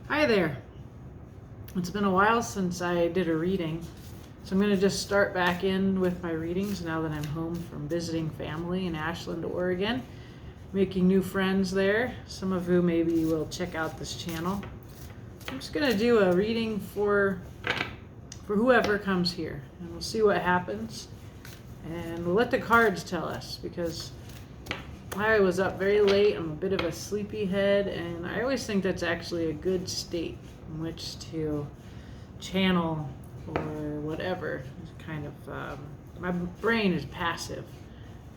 Hi there. It's been a while since I did a reading, so I'm going to just start back in with my readings now that I'm home from visiting family in Ashland, Oregon, making new friends there, some of who maybe will check out this channel. I'm just going to do a reading for whoever comes here, and we'll see what happens, and we'll let the cards tell us, because I was up very late. I'm a bit of a sleepyhead, and I always think that's actually a good state in which to channel or whatever. It's kind of, my brain is passive,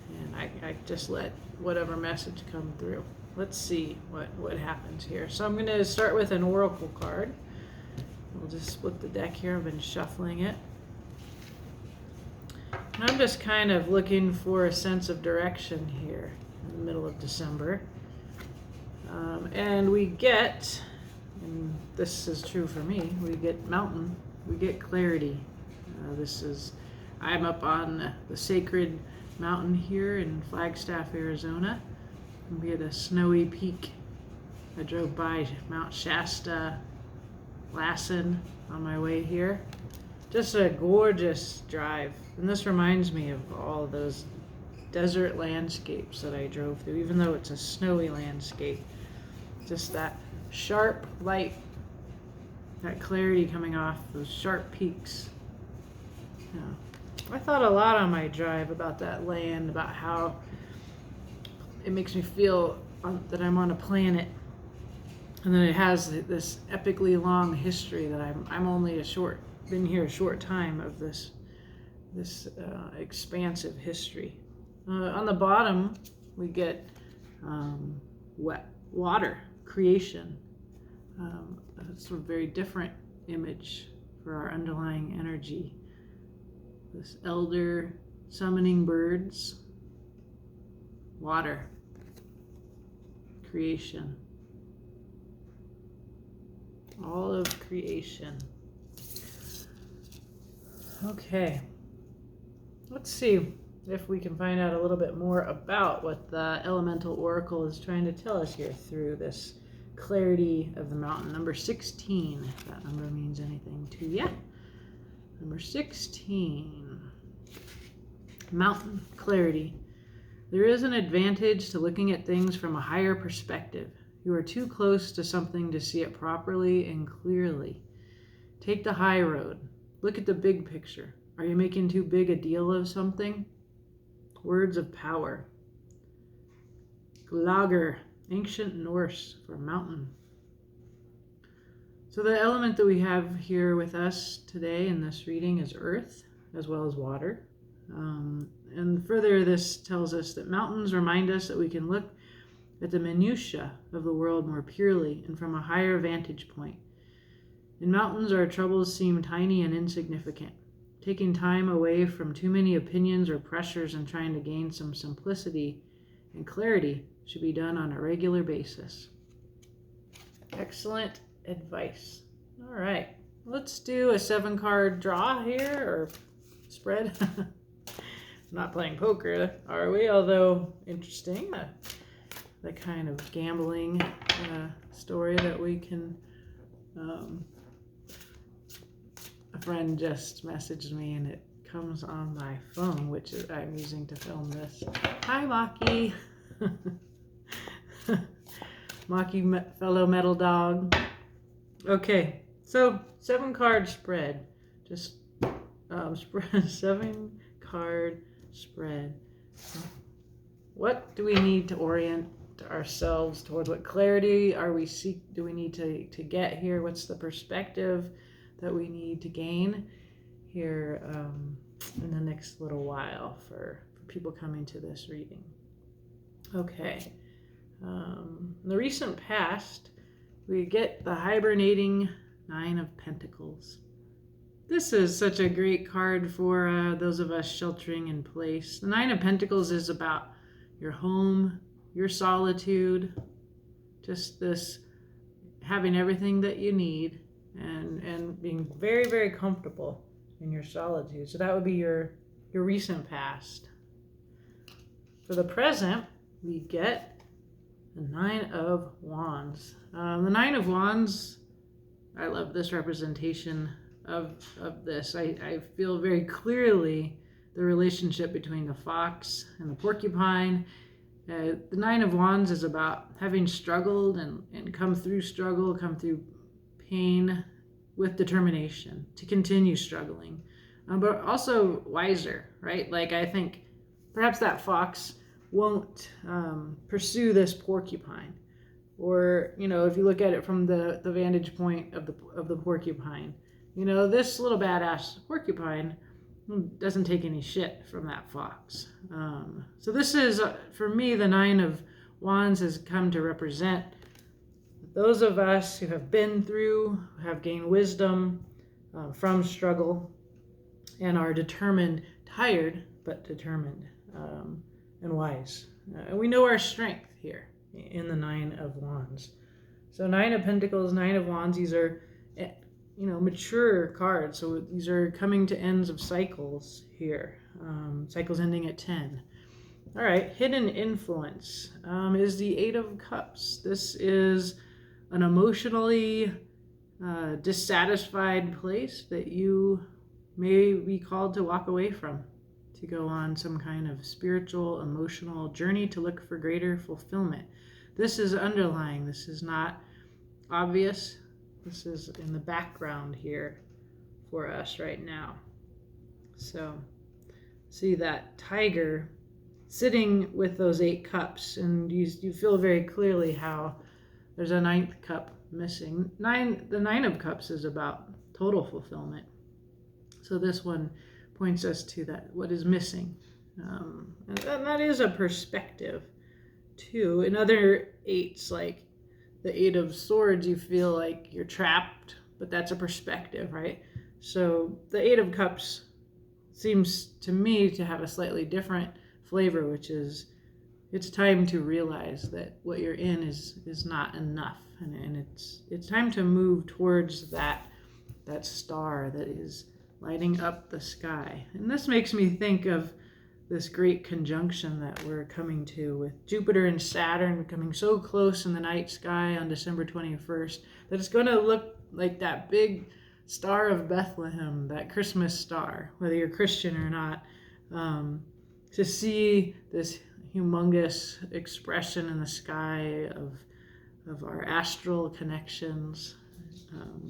and I just let whatever message come through. Let's see what happens here. So I'm going to start with an oracle card. We'll just split the deck here. I've been shuffling it. And I'm just kind of looking for a sense of direction here in the middle of December. And we get, and this is true for me, we get mountain, we get clarity. I'm up on the sacred mountain here in Flagstaff, Arizona. We had a snowy peak. I drove by Mount Shasta, Lassen on my way here. Just a gorgeous drive. And this reminds me of all of those desert landscapes that I drove through, even though it's a snowy landscape. Just that sharp light, that clarity coming off those sharp peaks. Yeah. I thought a lot on my drive about that land, about how it makes me feel that I'm on a planet, and then it has this epically long history that I'm only been here a short time of this expansive history. On the bottom, we get wet water, creation. It's a very different image for our underlying energy. This elder summoning birds, water, creation. All of creation. Okay. Let's see if we can find out a little bit more about what the Elemental Oracle is trying to tell us here through this clarity of the mountain. Number 16, if that number means anything to you. Number 16, mountain, clarity. There is an advantage to looking at things from a higher perspective. You are too close to something to see it properly and clearly. Take the high road. Look at the big picture. Are you making too big a deal of something? Words of power. Glagr, ancient Norse for mountain. So the element that we have here with us today in this reading is earth, as well as water. And further, this tells us that mountains remind us that we can look at the minutiae of the world more purely and from a higher vantage point. In mountains, our troubles seem tiny and insignificant. Taking time away from too many opinions or pressures and trying to gain some simplicity and clarity should be done on a regular basis. Excellent advice. All right, let's do a 7-card draw here, or spread. Not playing poker, are we? Although interesting, the kind of gambling story that we can. A friend just messaged me, and it comes on my phone, which I'm using to film this. Hi, Maki. Maki, fellow metal dog. Okay, so 7-card spread. Just spread 7-card spread. What do we need to orient ourselves towards? What clarity do we need to get here? What's the perspective that we need to gain here in the next little while for people coming to this reading? Okay. In the recent past, we get the hibernating 9 of Pentacles. This is such a great card for those of us sheltering in place. The 9 of Pentacles is about your home, your solitude, just this having everything that you need and being very, very comfortable in your solitude. So that would be your recent past. For the present, we get the 9 of Wands. The 9 of Wands I love this representation of this. I feel very clearly the relationship between the fox and the porcupine. The Nine of Wands is about having struggled and come through struggle, come through pain with determination to continue struggling, but also wiser, right? Like, I think perhaps that fox won't pursue this porcupine. Or, if you look at it from the vantage point of the porcupine, this little badass porcupine doesn't take any shit from that fox. So this is, for me, the Nine of Wands has come to represent those of us who have been through, have gained wisdom from struggle, and are determined, tired, but determined, and wise. And we know our strength here in the Nine of Wands. So Nine of Pentacles, Nine of Wands, these are, mature cards. So these are coming to ends of cycles here. Cycles ending at 10. All right, hidden influence is the Eight of Cups. This is an emotionally dissatisfied place that you may be called to walk away from, to go on some kind of spiritual, emotional journey to look for greater fulfillment. This is underlying. This is not obvious. This is in the background here for us right now. So see that tiger sitting with those 8 cups, and you feel very clearly how there's a 9th cup missing. The Nine of Cups is about total fulfillment. So this one points us to that, what is missing. And that is a perspective too. In other 8s, like the 8 of Swords, you feel like you're trapped, but that's a perspective, right? So the 8 of Cups seems to me to have a slightly different flavor, which is it's time to realize that what you're in is not enough, and it's time to move towards that star that is lighting up the sky. And this makes me think of this great conjunction that we're coming to with Jupiter and Saturn coming so close in the night sky on December 21st that it's going to look like that big Star of Bethlehem, that Christmas star, whether you're Christian or not. To see this humongous expression in the sky of our astral connections.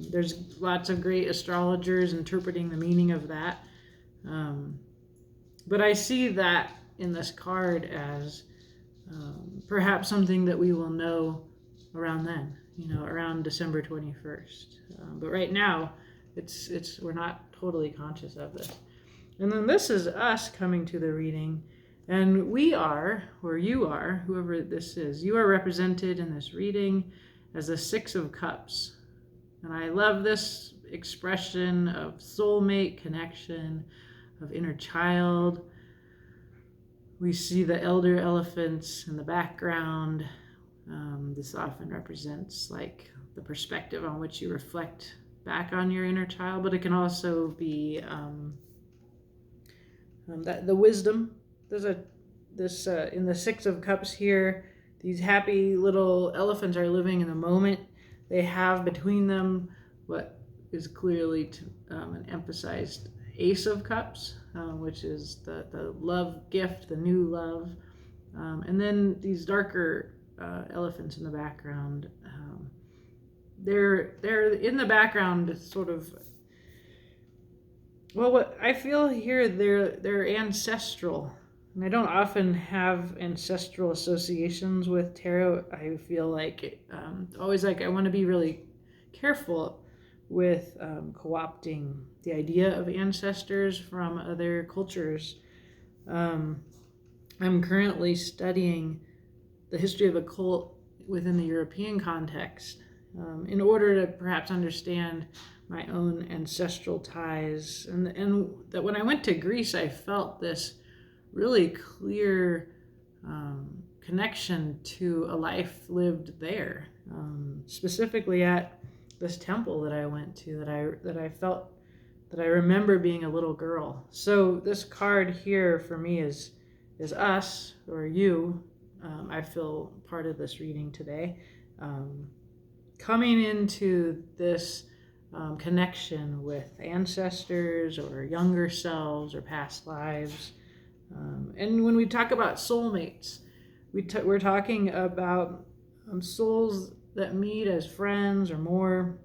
There's lots of great astrologers interpreting the meaning of that. But I see that in this card as perhaps something that we will know around then, around December 21st. But right now, we're not totally conscious of this. And then this is us coming to the reading, and we are, or you are, whoever this is, you are represented in this reading as the 6 of Cups. And I love this expression of soulmate connection, of inner child. We see the elder elephants in the background. This often represents like the perspective on which you reflect back on your inner child, but it can also be the wisdom. There's in the 6 of Cups here, these happy little elephants are living in the moment. They have between them what is clearly an emphasized Ace of Cups, which is the love gift, the new love. And then these darker elephants in the background. They're in the background, sort of. Well, what I feel here, they're ancestral. And I don't often have ancestral associations with tarot. I feel like always like I want to be really careful with co-opting the idea of ancestors from other cultures. I'm currently studying the history of occult within the European context in order to perhaps understand my own ancestral ties. And that when I went to Greece, I felt this really clear connection to a life lived there, specifically at this temple that I went to, that I felt, that I remember being a little girl. So this card here for me is us, or you. I feel part of this reading today, coming into this connection with ancestors or younger selves or past lives. And when we talk about soulmates, we're talking about souls that meet as friends or more.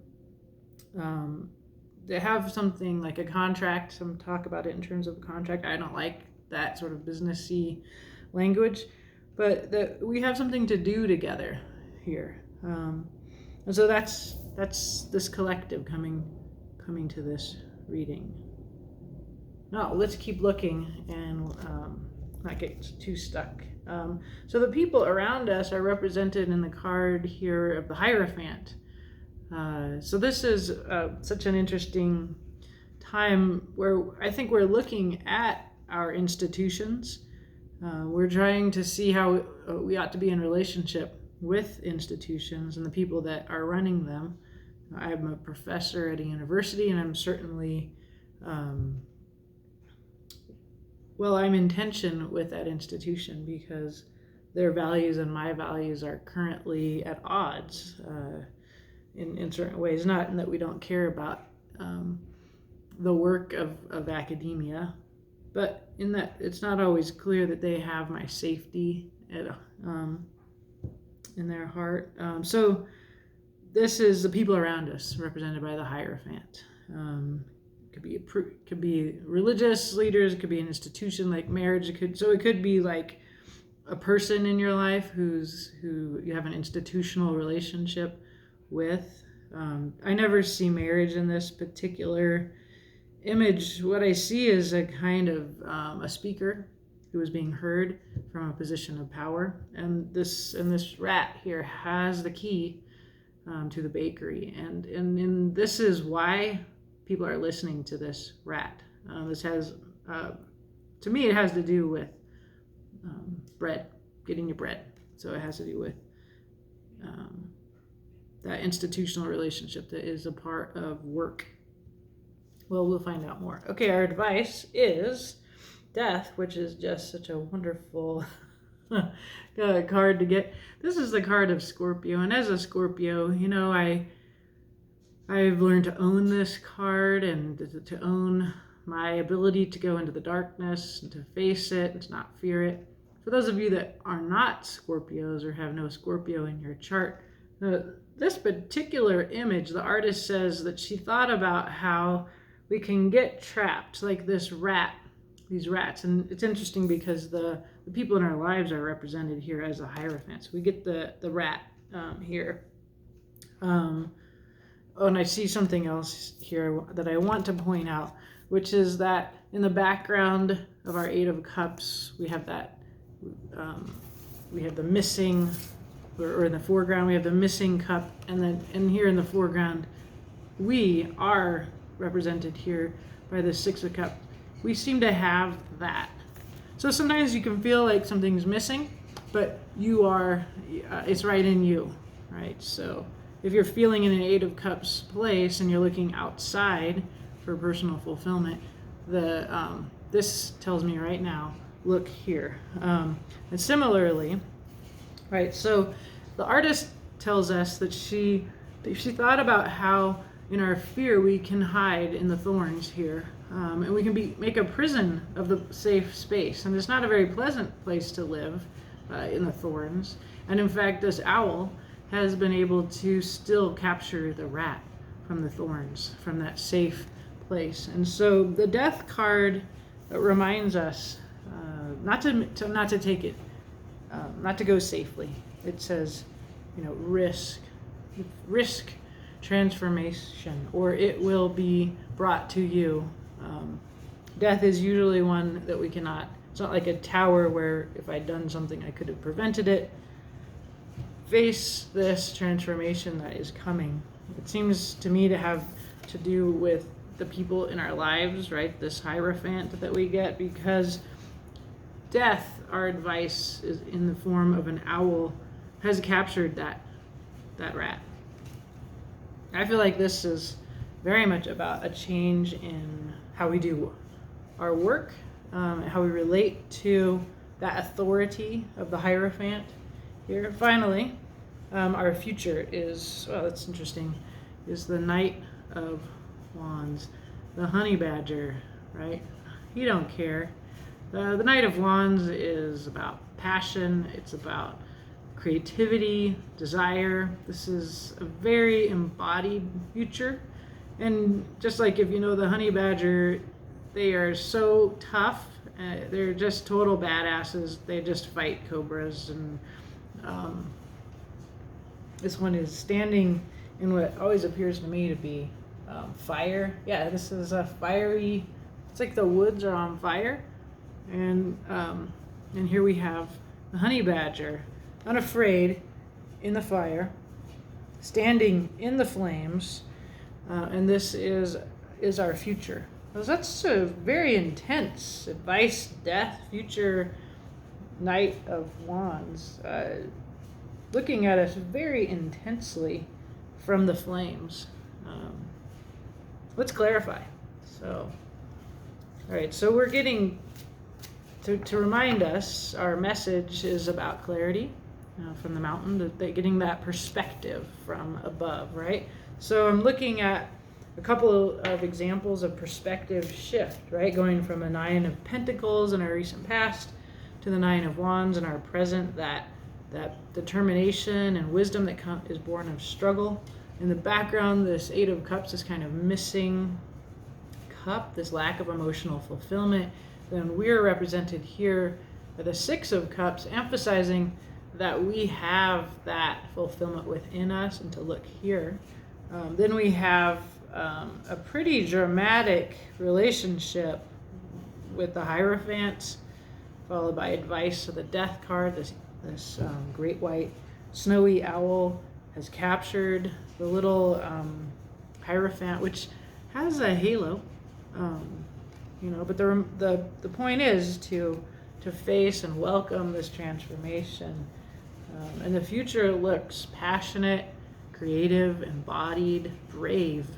They have something like a contract. Some talk about it in terms of a contract. I don't like that sort of businessy language, but that we have something to do together here. And so that's this collective coming to this reading. Now let's keep looking and not get too stuck. So the people around us are represented in the card here of the Hierophant. So this is such an interesting time where I think we're looking at our institutions. We're trying to see how we ought to be in relationship with institutions and the people that are running them. I'm a professor at a university, and I'm certainly, I'm in tension with that institution because their values and my values are currently at odds in certain ways. Not in that we don't care about the work of academia, but in that it's not always clear that they have my safety in their heart. So this is the people around us represented by the Hierophant. Could be religious leaders, it could be an institution like marriage, it could be like a person in your life who you have an institutional relationship with. I never see marriage in this particular image. What I see is a kind of a speaker who is being heard from a position of power, and this rat here has the key to the bakery, and this is why people are listening to this rat. This has, to me, it has to do with bread, getting your bread. So it has to do with that institutional relationship that is a part of work. Well, we'll find out more. Okay, our advice is Death, which is just such a wonderful card to get. This is the card of Scorpio, and as a Scorpio, I've learned to own this card and to own my ability to go into the darkness and to face it and to not fear it. For those of you that are not Scorpios or have no Scorpio in your chart, this particular image, the artist says that she thought about how we can get trapped like these rats. And it's interesting because the people in our lives are represented here as a Hierophant. So we get the rat here. And I see something else here that I want to point out, which is that in the background of our Eight of Cups, we have that, we have the missing, or in the foreground, we have the missing cup, and then here in the foreground, we are represented here by the Six of Cups. We seem to have that. So sometimes you can feel like something's missing, but you are, it's right in you, right? So if you're feeling in an Eight of Cups place and you're looking outside for personal fulfillment, this tells me right now, look here. And similarly, right, so the artist tells us that she thought about how in our fear we can hide in the thorns here, and we can make a prison of the safe space. And it's not a very pleasant place to live in the thorns. And in fact, this owl has been able to still capture the rat from the thorns, from that safe place. And so the Death card reminds us not to take it, not to go safely. It says, risk transformation, or it will be brought to you. Death is usually one that we cannot. It's not like a tower where if I'd done something I could have prevented it. Face this transformation that is coming. It seems to me to have to do with the people in our lives, right? This Hierophant that we get, because Death, our advice, is in the form of an owl, has captured that rat. I feel like this is very much about a change in how we do our work, how we relate to that authority of the Hierophant here. Finally, our future is, well, that's interesting, is the Knight of Wands, the honey badger, right? You don't care. The Knight of Wands is about passion. It's about creativity, desire. This is a very embodied future. And just like if you know the honey badger, they are so tough. They're just total badasses. They just fight cobras. And this one is standing in what always appears to me to be fire. Yeah, this is a fiery, it's like the woods are on fire. And here we have the honey badger, unafraid in the fire, standing in the flames, and this is our future. So that's a very intense advice, death, future Knight of Wands, looking at us very intensely from the flames. Let's clarify. So, all right, so we're getting to remind us, our message is about clarity from the mountain, getting that perspective from above, right? So I'm looking at a couple of examples of perspective shift, right? Going from a 9 of Pentacles in our recent past to the 9 of Wands in our present, that determination and wisdom that is born of struggle. In the background, this 8 of Cups is kind of missing cup, this lack of emotional fulfillment. Then we're represented here by the 6 of Cups, emphasizing that we have that fulfillment within us, and to look here. Then we have a pretty dramatic relationship with the Hierophant, followed by advice. So the Death card, this great white snowy owl, has captured the little Hierophant, which has a halo. But the point is to face and welcome this transformation. And the future looks passionate, creative, embodied, brave.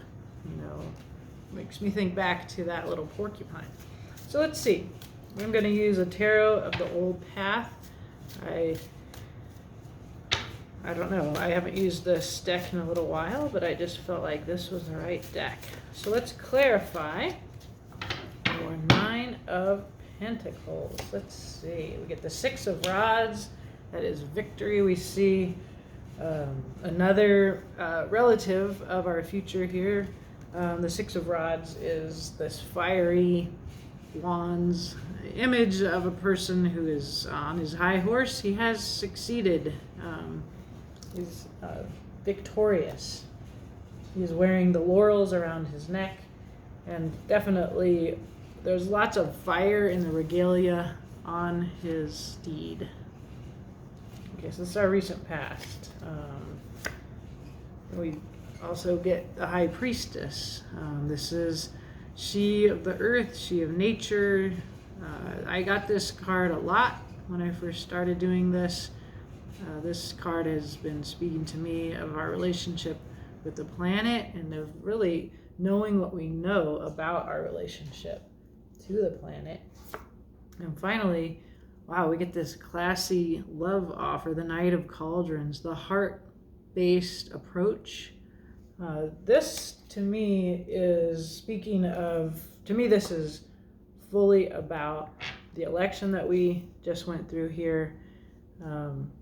Makes me think back to that little porcupine. So let's see. I'm going to use a tarot of the Old Path. I don't know. I haven't used this deck in a little while, but I just felt like this was the right deck. So let's clarify. Our 9 of Pentacles. Let's see. We get the 6 of Rods. That is victory. We see another relative of our future here. The 6 of Rods is this fiery wands image of a person who is on his high horse. He has succeeded. He's victorious. He's wearing the laurels around his neck, and definitely there's lots of fire in the regalia on his steed. Okay, so this is our recent past. We also get the High Priestess. This is she of the earth, she of nature. I got this card a lot when I first started doing this. This card has been speaking to me of our relationship with the planet and of really knowing what we know about our relationship to the planet. And finally, wow, we get this classy love offer, the Knight of Cauldrons, the heart-based approach. This, to me, is speaking of, this is fully about the election that we just went through here.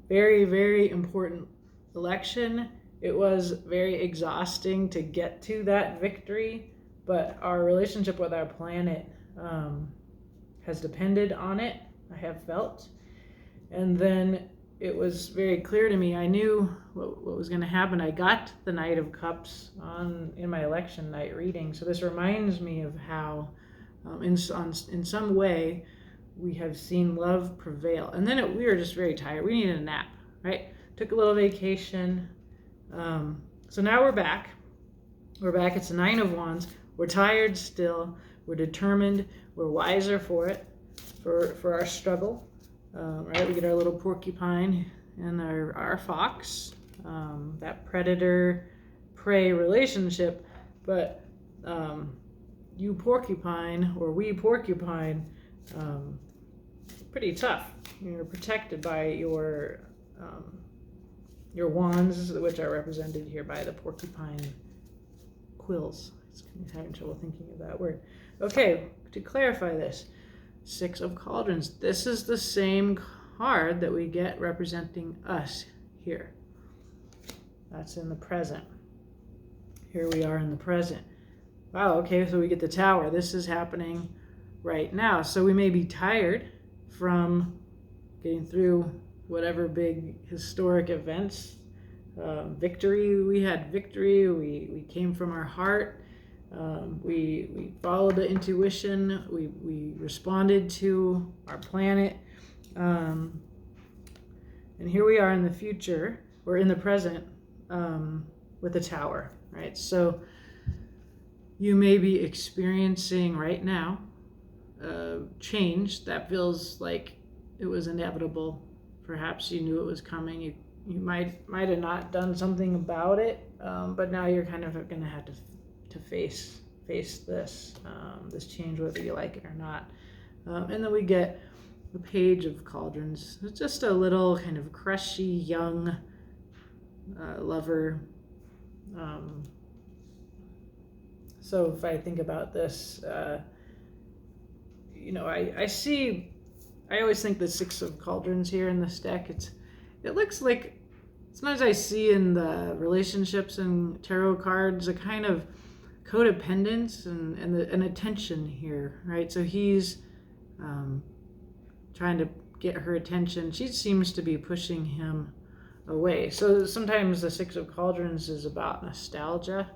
Very, very important election. It was very exhausting to get to that victory, but our relationship with our planet has depended on it, I have felt. And then it was very clear to me, I knew what was going to happen. I got the Knight of Cups in my election night reading. So this reminds me of how in some way we have seen love prevail. And then we were just very tired. We needed a nap, right? Took a little vacation. So now we're back. It's the 9 of Wands. We're tired still. We're determined. We're wiser for it, for our struggle. Right? We get our little porcupine and our fox, that predator-prey relationship. But you porcupine, or we porcupine, pretty tough. You're protected by your wands, which are represented here by the porcupine quills. I'm having trouble thinking of that word. Okay, to clarify this, Six of Cauldrons. This is the same card that we get representing us here. That's in the present. Here we are in the present. Wow, okay, so we get the Tower. This is happening right now. So we may be tired from getting through whatever big historic events. Victory, we had victory. We came from our heart. We followed the intuition. We responded to our planet. And here we are in the future, or in the present, with the Tower, right? So you may be experiencing right now change that feels like it was inevitable. Perhaps you knew it was coming. You might have not done something about it, but now you're kind of going to have to face this change, whether you like it or not. And then we get the Page of Cauldrons. It's just a little kind of crushy young lover. So if I think about this, I always think the Six of Cauldrons here in this deck, it looks like, sometimes I see in the relationships and tarot cards a kind of codependence and attention here, right? So he's trying to get her attention. She seems to be pushing him away. So sometimes the Six of Cauldrons is about nostalgia.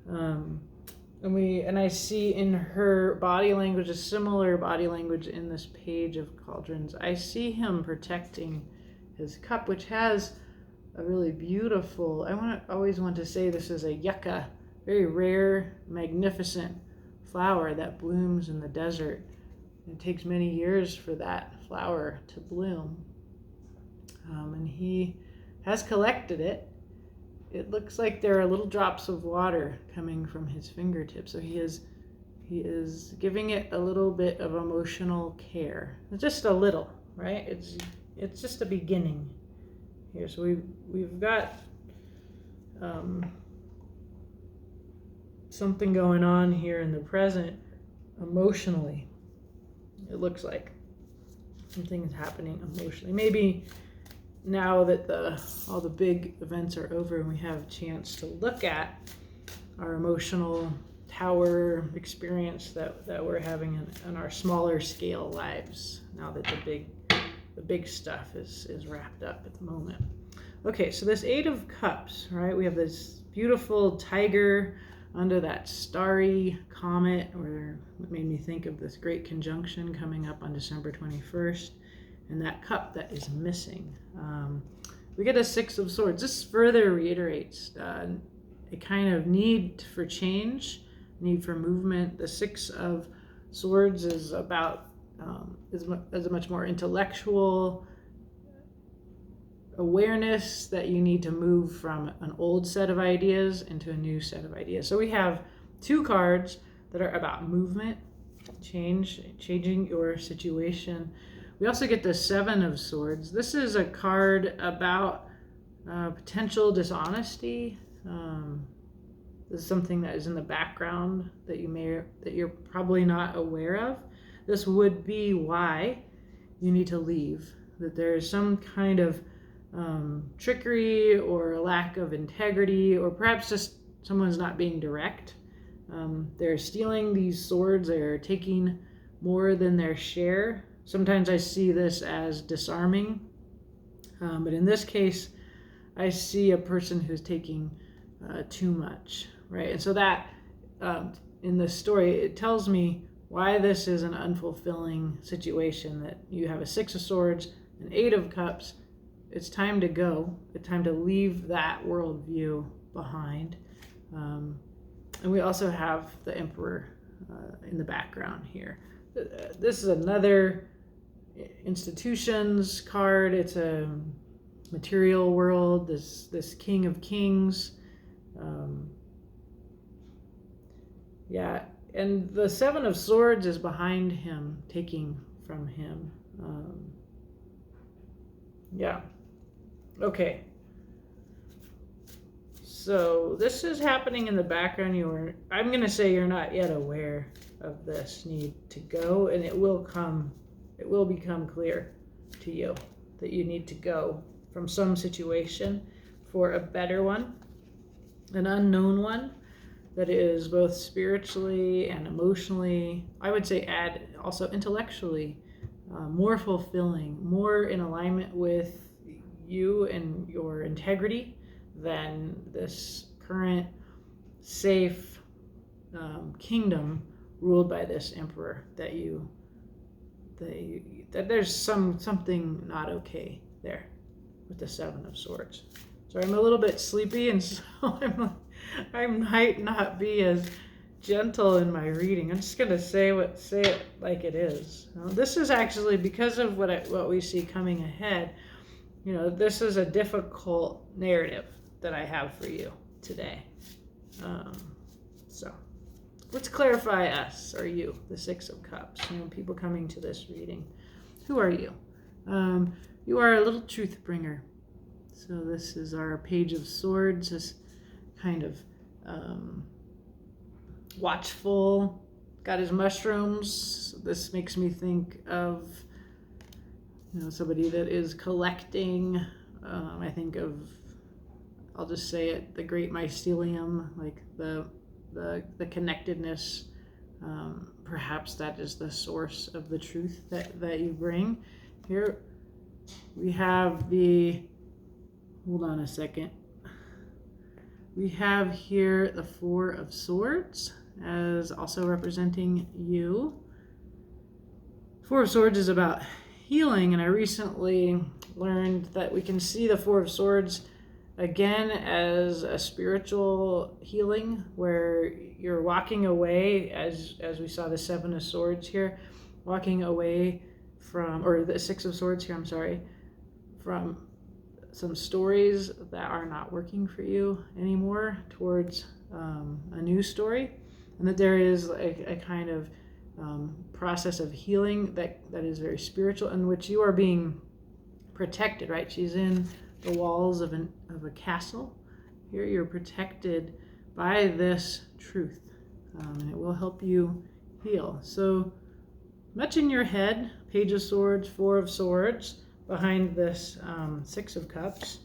And I see in her body language a similar body language in this Page of Cauldrons. I see him protecting his cup, which has a really beautiful, always want to say this is a yucca, very rare, magnificent flower that blooms in the desert. It takes many years for that flower to bloom. And he has collected it. It looks like there are little drops of water coming from his fingertips. So he is giving it a little bit of emotional care. Just a little, right? It's just a beginning here. So we've got something going on here in the present emotionally. It looks like something is happening emotionally. Maybe now that all the big events are over and we have a chance to look at our emotional Tower experience that we're having in our smaller scale lives, now that the big stuff is wrapped up at the moment. Okay, so this Eight of Cups, right? We have this beautiful tiger under that starry comet, where it made me think of this great conjunction coming up on December 21st. And that cup that is missing. We get a Six of Swords. This further reiterates a kind of need for change, need for movement. The Six of Swords is about is a much more intellectual awareness that you need to move from an old set of ideas into a new set of ideas. So we have two cards that are about movement, changing your situation. We also get the Seven of Swords. This is a card about potential dishonesty. This is something that is in the background that you're probably not aware of. This would be why you need to leave. That there is some kind of trickery or a lack of integrity, or perhaps just someone's not being direct. They're stealing these swords. They're taking more than their share. Sometimes I see this as disarming, but in this case, I see a person who's taking too much, right? And so that, in this story, it tells me why this is an unfulfilling situation, that you have a Six of Swords, an Eight of Cups. It's time to go. It's time to leave that worldview behind. And we also have the Emperor in the background here. This is another institutions card. It's a material world, this King of Kings. And the Seven of Swords is behind him, taking from him. Okay. So this is happening in the background. I'm going to say you're not yet aware of this need to go, and it will become clear to you that you need to go from some situation for a better one, an unknown one that is both spiritually and emotionally, I would say also intellectually, more fulfilling, more in alignment with you and your integrity than this current safe kingdom ruled by this emperor that there's something not okay there with the Seven of Swords. So I'm a little bit sleepy, and so I might not be as gentle in my reading. I'm just gonna say it like it is. This is actually because of what we see coming ahead. This is a difficult narrative that I have for you today. So let's clarify us, or you, the Six of Cups. People coming to this reading. Who are you? You are a little truth bringer. So this is our Page of Swords, this kind of watchful, got his mushrooms. This makes me think of somebody that is collecting. I think of, I'll just say it, the great mycelium, like the connectedness. Perhaps that is the source of the truth that you bring. Here we have hold on a second. We have here the Four of Swords as also representing you. Four of Swords is about healing, and I recently learned that we can see the Four of Swords again as a spiritual healing, where you're walking away, as we saw the Seven of Swords here, walking away from, or the Six of Swords here, I'm sorry, from some stories that are not working for you anymore towards a new story, and that there is a kind of process of healing that is very spiritual, in which you are being protected, right? She's in the walls of a castle. Here you're protected by this truth, and it will help you heal. So much in your head, Page of Swords, Four of Swords, behind this Six of Cups,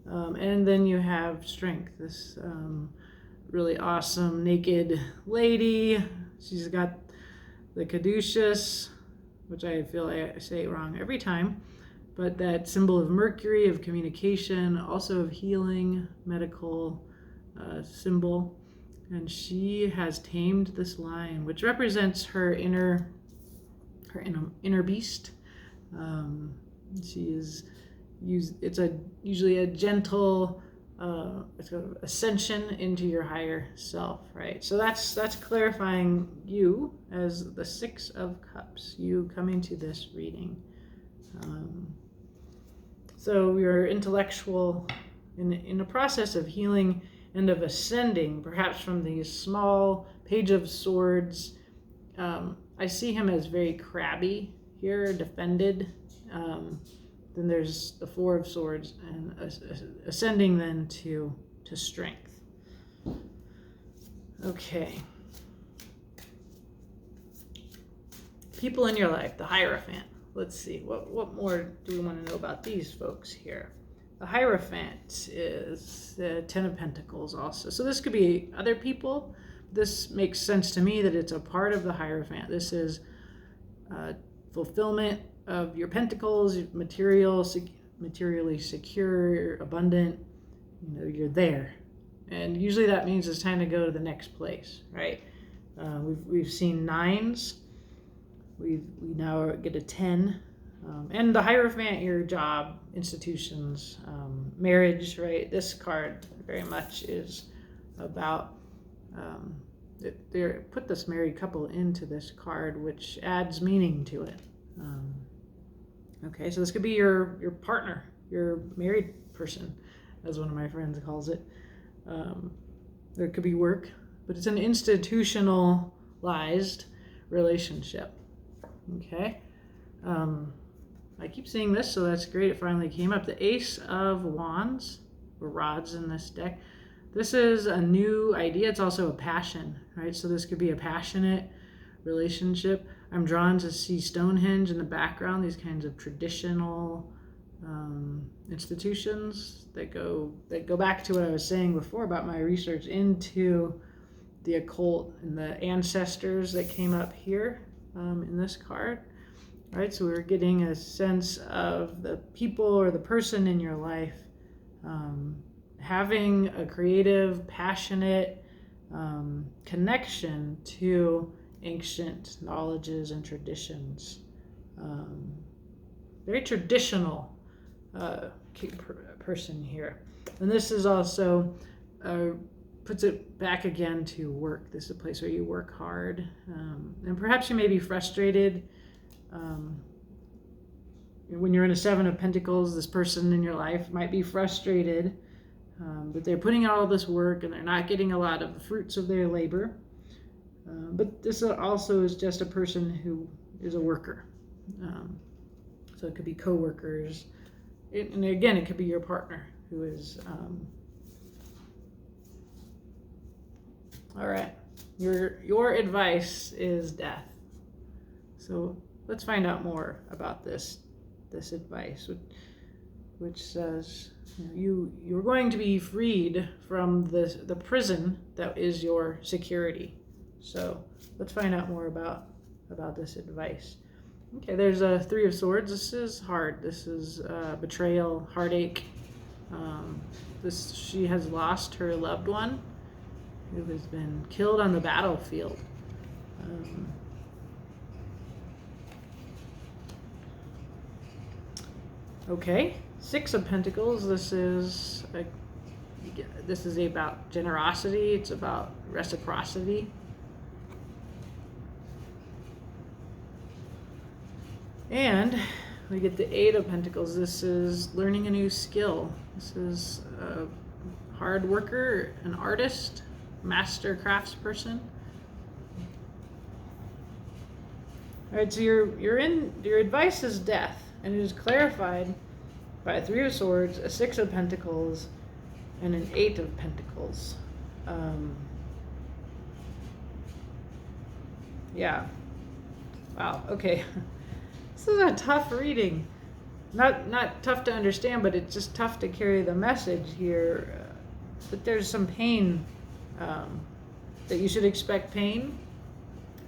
and then you have Strength, this really awesome naked lady. She's got the caduceus, which I feel I say it wrong every time, but that symbol of Mercury, of communication, also of healing, medical symbol. And she has tamed this lion, which represents her inner beast. She is usually a gentle ascension into your higher self, right? So that's clarifying you as the Six of Cups, you coming to this reading. So you're intellectual in a process of healing and of ascending, perhaps from these small Page of Swords. I see him as very crabby here, defended. Then there's the Four of Swords, and ascending then to Strength. Okay. People in your life, the Hierophant. Let's see, what more do we want to know about these folks here? The Hierophant is the Ten of Pentacles also. So this could be other people. This makes sense to me that it's a part of the Hierophant. This is fulfillment of your pentacles, materially secure, abundant. You're there, and usually that means it's time to go to the next place, right? We've seen nines. We now get a 10, and the Hierophant, your job, institutions, marriage, right? This card very much is about they put this married couple into this card, which adds meaning to it. Okay, so this could be your partner, your married person, as one of my friends calls it. There could be work, but it's an institutionalized relationship. Okay, I keep seeing this, so that's great. It finally came up. The Ace of Wands, or rods in this deck. This is a new idea. It's also a passion, right? So this could be a passionate relationship. I'm drawn to see Stonehenge in the background, these kinds of traditional institutions that go back to what I was saying before about my research into the occult and the ancestors that came up here in this card. Right, so we're getting a sense of the people or the person in your life having a creative, passionate connection to ancient knowledges and traditions. Very traditional person here. And this is also puts it back again to work. This is a place where you work hard. And perhaps you may be frustrated. When you're in a Seven of Pentacles, this person in your life might be frustrated that they're putting out all this work and they're not getting a lot of the fruits of their labor. But this also is just a person who is a worker. So it could be co-workers. And again, it could be your partner who is... all right. Your advice is death. So let's find out more about this advice, which says you're going to be freed from the prison that is your security. So let's find out more about this advice. Okay, there's a Three of Swords. This is hard. This is betrayal, heartache. She has lost her loved one who has been killed on the battlefield. Okay, Six of Pentacles. This is about generosity. It's about reciprocity. And we get the Eight of Pentacles. This is learning a new skill. This is a hard worker, an artist, master craftsperson. All right, so your advice is death, and it is clarified by a Three of Swords, a Six of Pentacles, and an Eight of Pentacles. Yeah. Wow. Okay. This is a tough reading. Not tough to understand, but it's just tough to carry the message here. But there's some pain. That you should expect pain,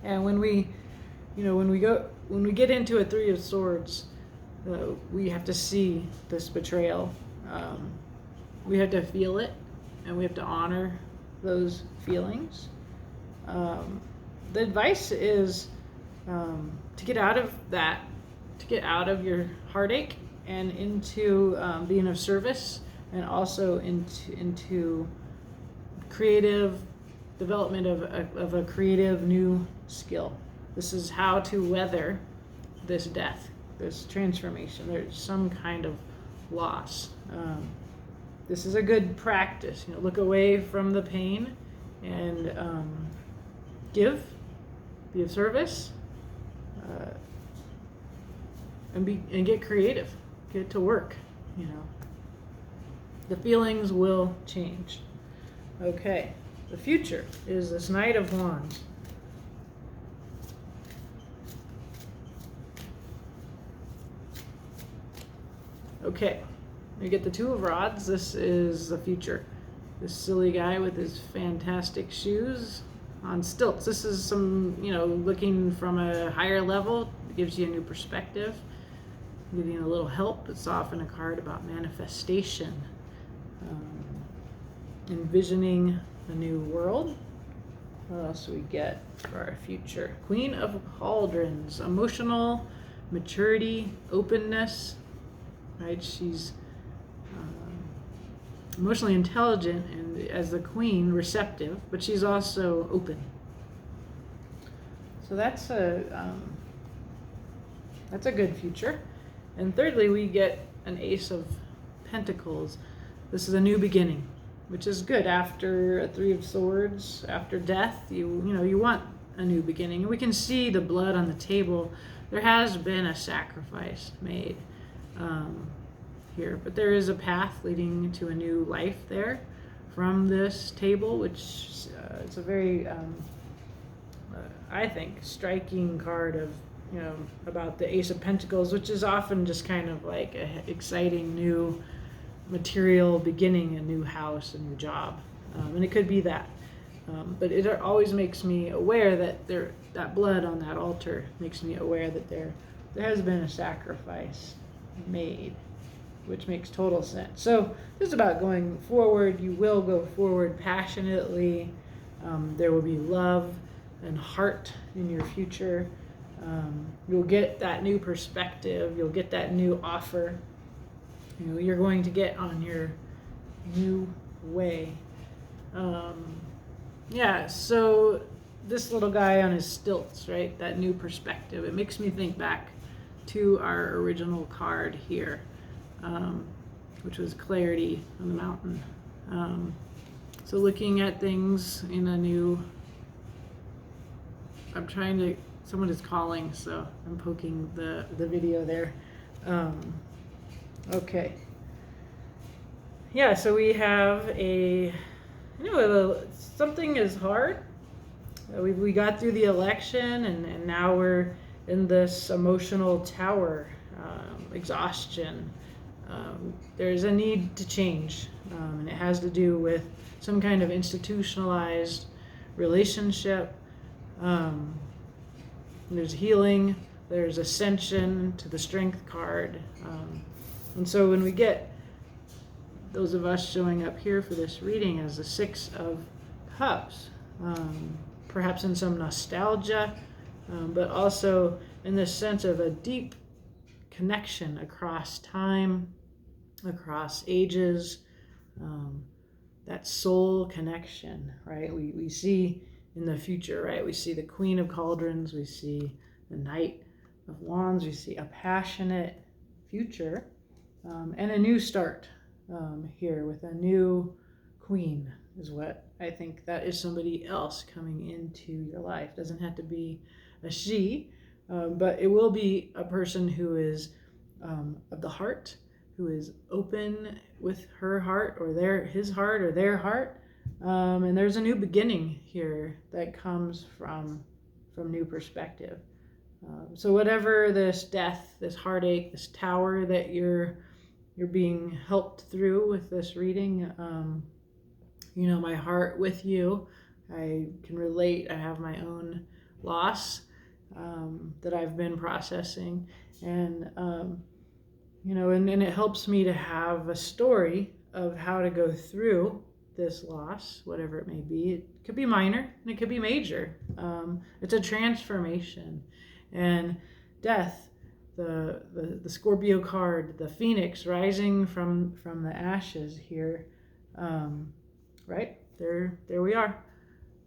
and when we get into a Three of Swords, we have to see this betrayal. We have to feel it, and we have to honor those feelings. The advice is to get out of that, to get out of your heartache and into being of service, and also into creative development of a creative new skill. This is how to weather this death, this transformation. There's some kind of loss. This is a good practice. Look away from the pain and be of service, and get creative. Get to work. The feelings will change. Okay. The future is this Knight of Wands. Okay, we get the Two of Rods. This is the future. This silly guy with his fantastic shoes on stilts. This is some, looking from a higher level. It gives you a new perspective, giving you a little help. It's often a card about manifestation, envisioning a new world. What else do we get for our future? Queen of Cauldrons. Emotional maturity, openness. Right? She's emotionally intelligent, and as the queen, receptive, but she's also open. So that's a good future. And thirdly, we get an Ace of Pentacles. This is a new beginning, which is good. After a Three of Swords, after death, you want a new beginning. And we can see the blood on the table. There has been a sacrifice made here, but there is a path leading to a new life there from this table, which it's a very, I think, striking card of, about the Ace of Pentacles, which is often just kind of like an exciting new material beginning, a new house, a new job. And it could be that. But it always makes me aware that that blood on that altar makes me aware that there has been a sacrifice made, which makes total sense. So this is about going forward. You will go forward passionately. There will be love and heart in your future. You'll get that new perspective. You'll get that new offer. You're going to get on your new way. Yeah, so this little guy on his stilts, right? That new perspective. It makes me think back to our original card here, which was clarity on the mountain. So looking at things in a new, someone is calling, so I'm poking the video there. Okay. Yeah, so we have something is hard. We got through the election, and now we're in this emotional tower, exhaustion. There's a need to change, and it has to do with some kind of institutionalized relationship. There's healing, there's ascension to the Strength card. And so when we get those of us showing up here for this reading as the Six of Cups, perhaps in some nostalgia, but also in this sense of a deep connection across time, across ages, that soul connection, right? We see in the future, right? We see the Queen of Cauldrons, we see the Knight of Wands, we see a passionate future, and a new start here with a new queen is what I think. That is somebody else coming into your life. Doesn't have to be a she, but it will be a person who is of the heart, who is open with her heart or his heart or their heart. And there's a new beginning here that comes from new perspective. So whatever this death, this heartache, this tower that you're being helped through with this reading, my heart with you. I can relate. I have my own loss that I've been processing, and and it helps me to have a story of how to go through this loss, whatever it may be. It could be minor and it could be major. It's a transformation, and death, the Scorpio card, the Phoenix rising from the ashes here, right there we are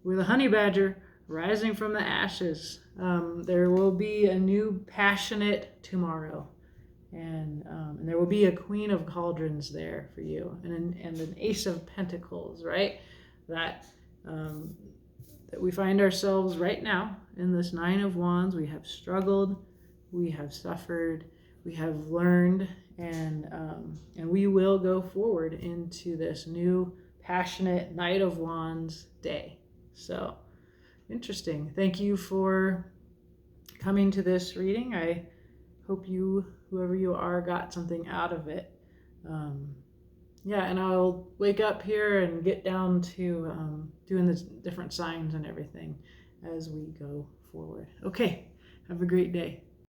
with a honey badger rising from the ashes. There will be a new passionate tomorrow, and there will be a Queen of Cauldrons there for you, and an Ace of Pentacles, right? That we find ourselves right now in this Nine of Wands. We have struggled, we have suffered, we have learned, and we will go forward into this new passionate Knight of Wands day. So interesting. Thank you for coming to this reading. I hope you, whoever you are, got something out of it. And I'll wake up here and get down to doing the different signs and everything as we go forward. Okay, have a great day.